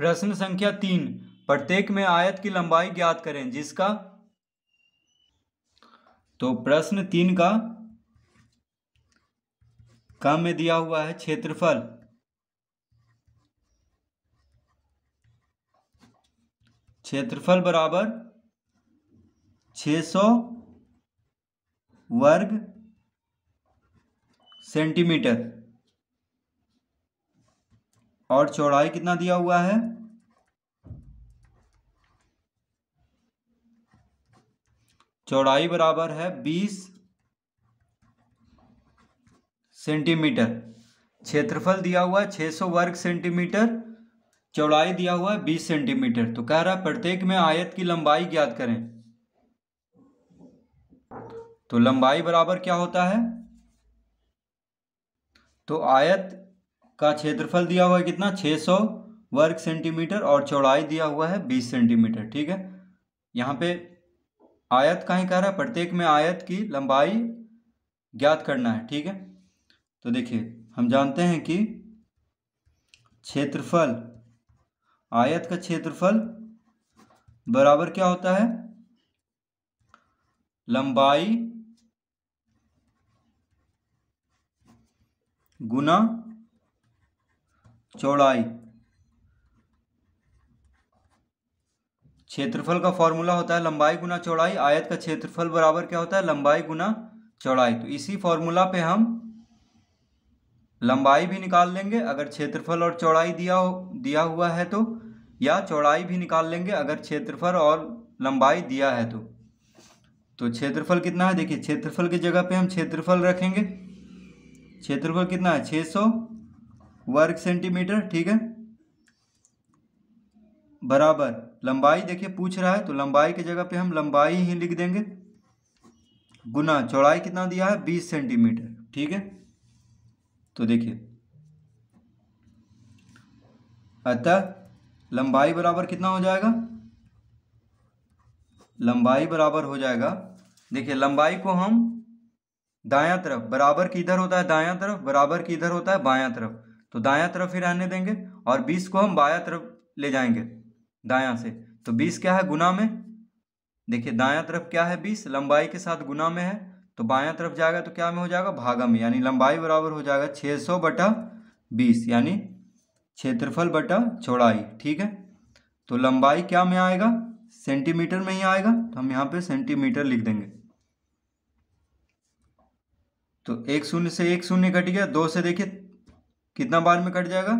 प्रश्न संख्या 3, प्रत्येक में आयत की लंबाई ज्ञात करें जिसका। तो प्रश्न 3 का में दिया हुआ है क्षेत्रफल। क्षेत्रफल बराबर 600 वर्ग सेंटीमीटर और चौड़ाई कितना दिया हुआ है, चौड़ाई बराबर है 20 सेंटीमीटर। क्षेत्रफल दिया हुआ है 600 वर्ग सेंटीमीटर, चौड़ाई दिया हुआ है 20 सेंटीमीटर। तो कह रहा है प्रत्येक में आयत की लंबाई ज्ञात करें। तो लंबाई बराबर क्या होता है, तो आयत का क्षेत्रफल दिया हुआ है कितना 600 वर्ग सेंटीमीटर और चौड़ाई दिया हुआ है 20 सेंटीमीटर। ठीक है, यहाँ पे आयत का ही कह रहा है, प्रत्येक में आयत की लंबाई ज्ञात करना है। ठीक है, तो देखिए हम जानते हैं कि क्षेत्रफल, आयत का क्षेत्रफल बराबर क्या होता है, लंबाई गुना चौड़ाई। क्षेत्रफल का फॉर्मूला होता है लंबाई गुना चौड़ाई, आयत का क्षेत्रफल बराबर क्या होता है, लंबाई गुना चौड़ाई। तो इसी फॉर्मूला पे हम लंबाई भी निकाल लेंगे अगर क्षेत्रफल और चौड़ाई दिया हुआ है तो, या चौड़ाई भी निकाल लेंगे अगर क्षेत्रफल और लंबाई दिया है तो। क्षेत्रफल कितना है, देखिए क्षेत्रफल की जगह पे हम क्षेत्रफल रखेंगे। क्षेत्रफल कितना है 600 वर्ग सेंटीमीटर। ठीक है, बराबर लंबाई, देखिए पूछ रहा है तो लंबाई की जगह पे हम लंबाई ही लिख देंगे, गुना चौड़ाई कितना दिया है 20 सेंटीमीटर। ठीक है, तो देखिए अतः लंबाई बराबर कितना हो जाएगा, लंबाई बराबर हो जाएगा, देखिए लंबाई को हम दायां तरफ, बराबर किधर होता है दायां तरफ, बराबर किधर होता है बायां तरफ, तो दायां तरफ ही रहने देंगे और 20 को हम बायां तरफ ले जाएंगे दायां से। तो 20 क्या है गुना में, देखिए दायां तरफ क्या है 20, लंबाई के साथ गुना में है, तो बायां तरफ जाएगा तो क्या में हो जाएगा, भागा में, यानी लंबाई बराबर हो जाएगा 600 बटा 20, यानी क्षेत्रफल बटा चौड़ाई। ठीक है, तो लंबाई क्या में आएगा, सेंटीमीटर में ही आएगा, तो हम यहाँ पे सेंटीमीटर लिख देंगे। तो एक शून्य से एक शून्य कट गया, 2 से देखिए कितना बार में कट जाएगा,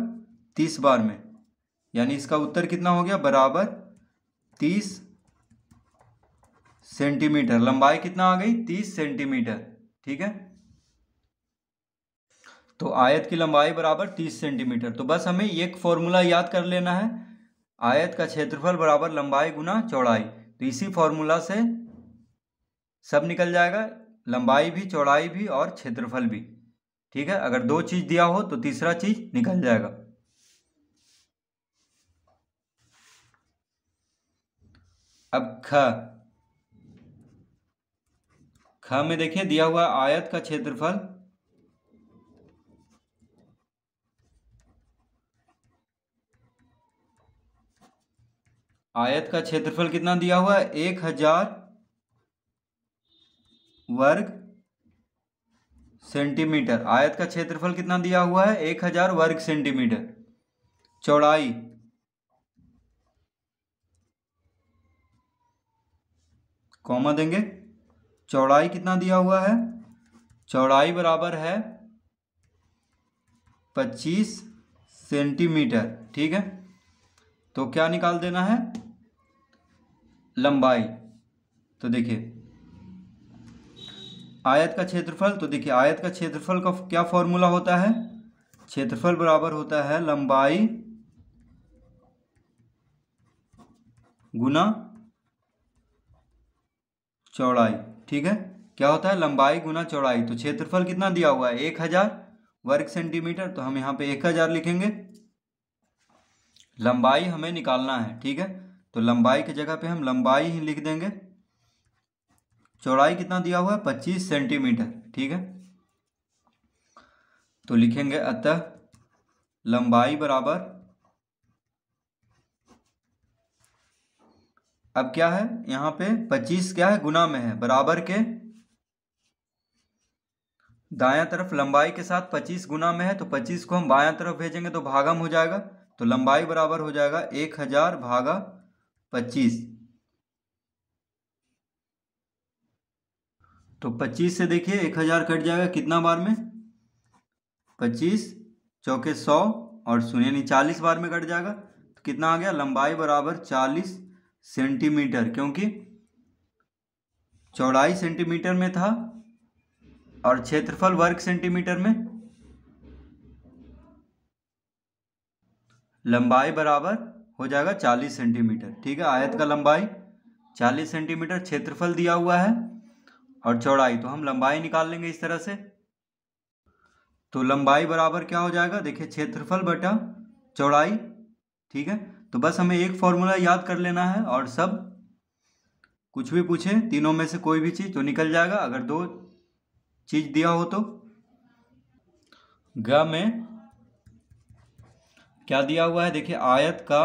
30 बार में, यानी इसका उत्तर कितना हो गया, बराबर 30 सेंटीमीटर। लंबाई कितना आ गई 30 सेंटीमीटर। ठीक है, तो आयत की लंबाई बराबर 30 सेंटीमीटर। तो बस हमें एक फॉर्मूला याद कर लेना है, आयत का क्षेत्रफल बराबर लंबाई गुना चौड़ाई। तो इसी फॉर्मूला से सब निकल जाएगा, लंबाई भी, चौड़ाई भी और क्षेत्रफल भी। ठीक है, अगर 2 चीज दिया हो तो तीसरा चीज निकल जाएगा। अब ख में देखिए दिया हुआ आयत का क्षेत्रफल, आयत का क्षेत्रफल कितना दिया हुआ है 1000 वर्ग सेंटीमीटर। आयत का क्षेत्रफल कितना दिया हुआ है 1000 वर्ग सेंटीमीटर। चौड़ाई, कॉमा देंगे, चौड़ाई कितना दिया हुआ है, चौड़ाई बराबर है 25 सेंटीमीटर। ठीक है, तो क्या निकाल देना है, लंबाई। तो देखिए आयत का क्षेत्रफल, तो देखिए आयत का क्षेत्रफल का क्या फॉर्मूला होता है, क्षेत्रफल बराबर होता है लंबाई गुना चौड़ाई। ठीक है, क्या होता है, लंबाई गुना चौड़ाई। तो क्षेत्रफल कितना दिया हुआ है 1000 वर्ग सेंटीमीटर, तो हम यहाँ पे 1000 लिखेंगे, लंबाई हमें निकालना है। ठीक है, तो लंबाई की जगह पे हम लंबाई ही लिख देंगे, चौड़ाई कितना दिया हुआ है 25 सेंटीमीटर। ठीक है, तो लिखेंगे अतः लंबाई बराबर अब क्या है यहाँ पे 25 क्या है गुना में है, बराबर के दायां तरफ लंबाई के साथ 25 गुना में है, तो 25 को हम बायां तरफ भेजेंगे तो भागम हो जाएगा, तो लंबाई बराबर हो जाएगा 1000 भागा 25। तो 25 से देखिए 1000 कट जाएगा कितना बार में, 25 चौके 100 और शून्य यानी 40 बार में कट जाएगा। तो कितना आ गया, लंबाई बराबर 40 सेंटीमीटर, क्योंकि चौड़ाई सेंटीमीटर में था और क्षेत्रफल वर्ग सेंटीमीटर में। लंबाई बराबर हो जाएगा 40 सेंटीमीटर। ठीक है, आयत का लंबाई 40 सेंटीमीटर, क्षेत्रफल दिया हुआ है और चौड़ाई, तो हम लंबाई निकाल लेंगे इस तरह से। तो लंबाई बराबर क्या हो जाएगा, देखिए क्षेत्रफल बटा चौड़ाई। ठीक है, तो बस हमें एक फॉर्मूला याद कर लेना है और सब कुछ भी पूछे तीनों में से कोई भी चीज तो निकल जाएगा, अगर दो चीज दिया हो तो। ग में क्या दिया हुआ है, देखिए आयत का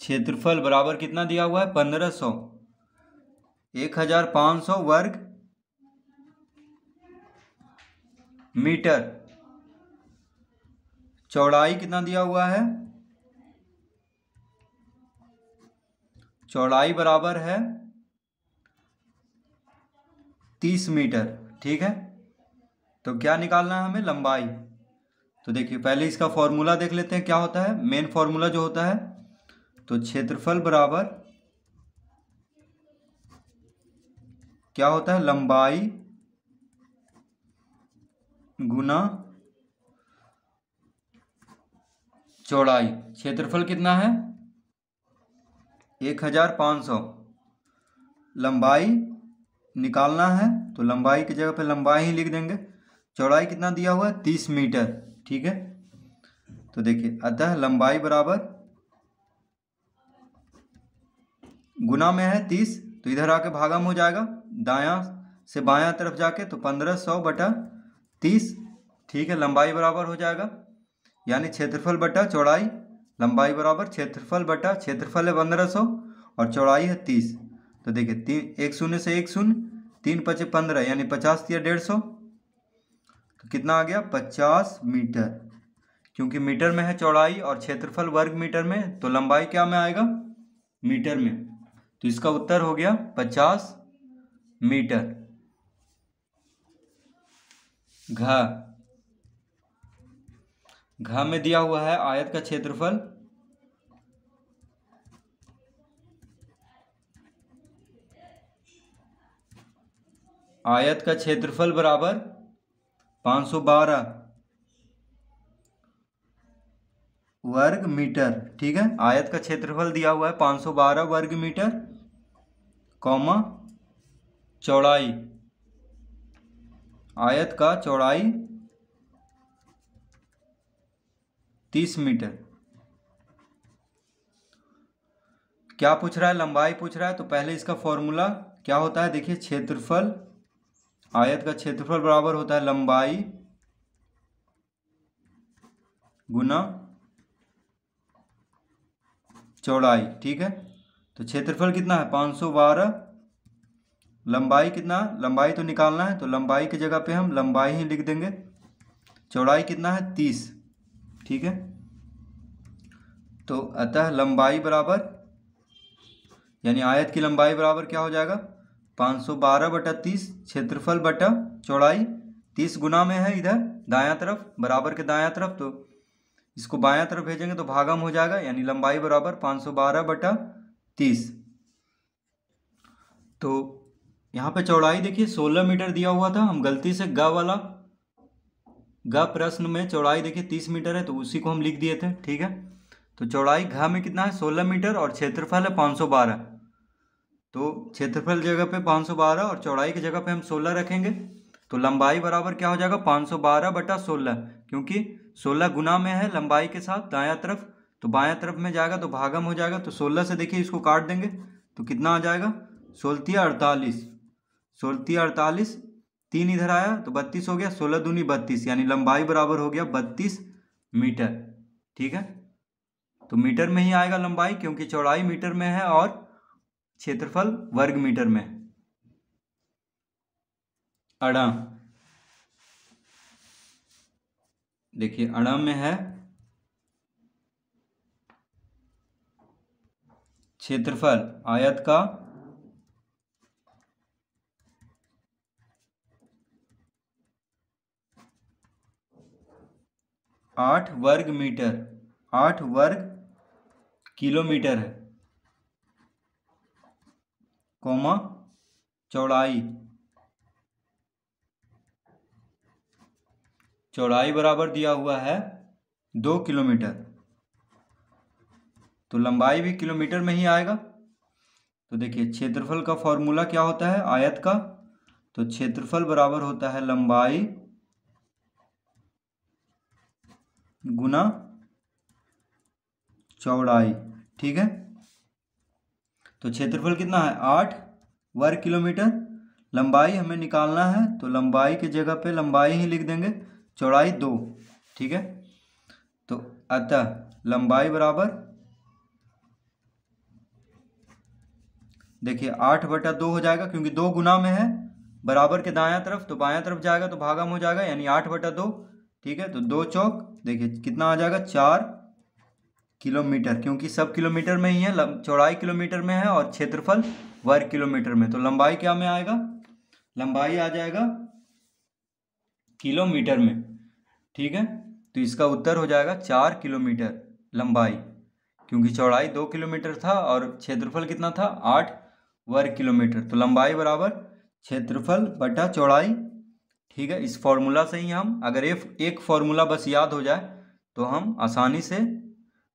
क्षेत्रफल बराबर कितना दिया हुआ है, 1500, 1500 वर्ग मीटर। चौड़ाई कितना दिया हुआ है, चौड़ाई बराबर है 30 मीटर। ठीक है, तो क्या निकालना है हमें, लंबाई। तो देखिए पहले इसका फॉर्मूला देख लेते हैं क्या होता है, मेन फॉर्मूला जो होता है, तो क्षेत्रफल बराबर क्या होता है, लंबाई गुना चौड़ाई। क्षेत्रफल कितना है 1500, लंबाई निकालना है तो लंबाई की जगह पे लंबाई ही लिख देंगे, चौड़ाई कितना दिया हुआ है 30 मीटर। ठीक है, तो देखिए अतः लंबाई बराबर गुना में है 30, तो इधर आके भागम हो जाएगा, दायां से बायां तरफ जाके, तो 1500 बटा 30। ठीक है, लंबाई बराबर हो जाएगा, यानी क्षेत्रफल बटा चौड़ाई, लंबाई बराबर क्षेत्रफल बटा, क्षेत्रफल है 1500 और चौड़ाई है 30। तो देखिए एक शून्य से एक शून्य, 3 पचे 15 यानी 50 या 150, तो कितना आ गया 50 मीटर। क्योंकि मीटर में है चौड़ाई और क्षेत्रफल वर्ग मीटर में, तो लंबाई क्या में आएगा, मीटर में। तो इसका उत्तर हो गया 50 मीटर। घ में दिया हुआ है आयत का क्षेत्रफल, आयत का क्षेत्रफल बराबर 512 वर्ग मीटर। ठीक है, आयत का क्षेत्रफल दिया हुआ है 512 वर्ग मीटर, कॉमा चौड़ाई, आयत का चौड़ाई 30 मीटर। क्या पूछ रहा है, लंबाई पूछ रहा है, तो पहले इसका फॉर्मूला क्या होता है, देखिए क्षेत्रफल, आयत का क्षेत्रफल बराबर होता है लंबाई गुना चौड़ाई। ठीक है, तो क्षेत्रफल कितना है 512, लंबाई कितना, लंबाई तो निकालना है, तो लंबाई की जगह पे हम लंबाई ही लिख देंगे, चौड़ाई कितना है 30। ठीक है, तो अतः लंबाई बराबर यानी आयत की लंबाई बराबर क्या हो जाएगा, 512 बटा 30, क्षेत्रफल बटा चौड़ाई, 30 गुना में है इधर दायां तरफ, बराबर के दायां तरफ, तो इसको बायां तरफ भेजेंगे तो भागम हो जाएगा, यानी लंबाई बराबर 512 बटा 30। तो यहाँ पे चौड़ाई देखिए 16 मीटर दिया हुआ था, हम गलती से ग प्रश्न में चौड़ाई देखिए 30 मीटर है, तो उसी को हम लिख दिए थे। ठीक है, तो चौड़ाई घ में कितना है 16 मीटर और क्षेत्रफल है 512, तो क्षेत्रफल जगह पे 512 और चौड़ाई की जगह पे हम 16 रखेंगे, तो लंबाई बराबर क्या हो जाएगा 512 बटा 16, क्योंकि 16 गुना में है लंबाई के साथ दायां तरफ, तो बायां तरफ में जाएगा तो भागम हो जाएगा, तो 16 से देखिए इसको काट देंगे तो कितना आ जाएगा 16 48, 16 48, 3 इधर आया तो 32 हो गया, 16 दूनी 32, यानी लंबाई बराबर हो गया 32 मीटर। ठीक है, तो मीटर में ही आएगा लंबाई, क्योंकि चौड़ाई मीटर में है और क्षेत्रफल वर्ग मीटर में है। अड़ा, देखिए अड़ा में है क्षेत्रफल आयत का 8 वर्ग मीटर, 8 वर्ग किलोमीटर है, कौमा चौड़ाई, चौड़ाई बराबर दिया हुआ है 2 किलोमीटर, तो लंबाई भी किलोमीटर में ही आएगा। तो देखिए क्षेत्रफल का फॉर्मूला क्या होता है आयत का, तो क्षेत्रफल बराबर होता है लंबाई गुना चौड़ाई। ठीक है, तो क्षेत्रफल कितना है 8 वर्ग किलोमीटर, लंबाई हमें निकालना है तो लंबाई की जगह पे लंबाई ही लिख देंगे, चौड़ाई 2। ठीक है, तो अतः लंबाई बराबर, देखिए 8/2 हो जाएगा, क्योंकि 2 गुना में है बराबर के दायां तरफ, तो बायां तरफ जाएगा तो भागम हो जाएगा, यानी 8/2। ठीक है, तो 2 चौक देखिए कितना आ जाएगा 4 किलोमीटर, क्योंकि सब किलोमीटर में ही है, चौड़ाई किलोमीटर में है और क्षेत्रफल वर्ग किलोमीटर में, तो लंबाई क्या में आएगा, लंबाई आ जाएगा किलोमीटर में। ठीक है, तो इसका उत्तर हो जाएगा 4 किलोमीटर लंबाई, क्योंकि चौड़ाई 2 किलोमीटर था और क्षेत्रफल कितना था 8 वर्ग किलोमीटर, तो लंबाई बराबर क्षेत्रफल बटा चौड़ाई। ठीक है, इस फॉर्मूला से ही हम, अगर एक फॉर्मूला बस याद हो जाए तो हम आसानी से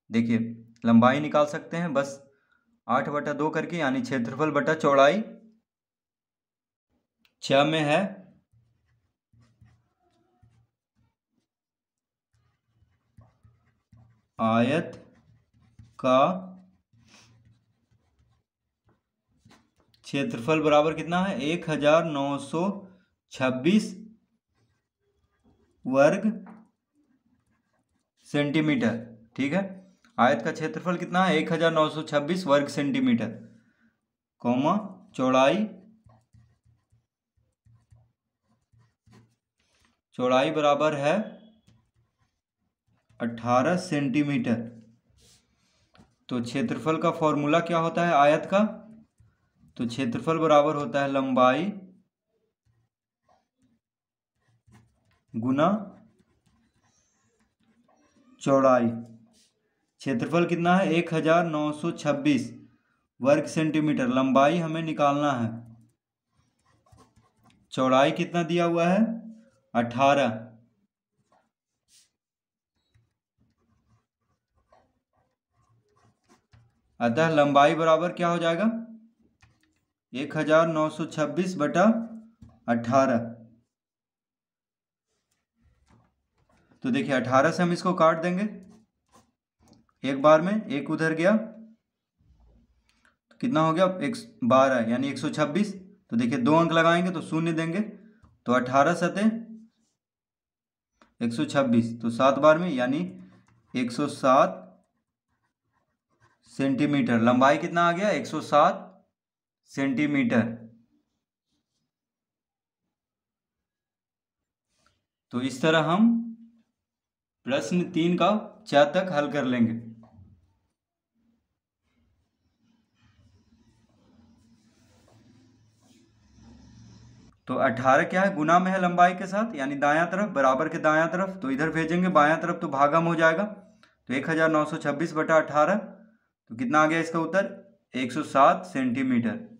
देखिए लंबाई निकाल सकते हैं, बस 8/2 करके, यानी क्षेत्रफल बटा चौड़ाई 6 में है आयत का क्षेत्रफल बराबर कितना है 1926 वर्ग सेंटीमीटर। ठीक है, आयत का क्षेत्रफल कितना है 1926 वर्ग सेंटीमीटर, कौमा चौड़ाई, चौड़ाई बराबर है 18 सेंटीमीटर। तो क्षेत्रफल का फॉर्मूला क्या होता है आयत का, तो क्षेत्रफल बराबर होता है लंबाई गुना चौड़ाई। क्षेत्रफल कितना है 1926 वर्ग सेंटीमीटर, लंबाई हमें निकालना है, चौड़ाई कितना दिया हुआ है 18, अतः लंबाई बराबर क्या हो जाएगा 1926/18। तो देखिए 18 से हम इसको काट देंगे एक बार में, एक उधर गया तो कितना हो गया 12 यानी 126, तो देखिए 2 अंक लगाएंगे तो 0 देंगे, तो 18 सते 126, तो 7 बार में यानी 107 सेंटीमीटर, लंबाई कितना आ गया 107 सेंटीमीटर। तो इस तरह हम प्रश्न 3 का 4 तक हल कर लेंगे। तो 18 क्या है गुना में है लंबाई के साथ, यानी दायां तरफ, बराबर के दायां तरफ, तो इधर भेजेंगे बायां तरफ तो भागम हो जाएगा, तो 1926/18, तो कितना आ गया इसका उत्तर 107 सेंटीमीटर।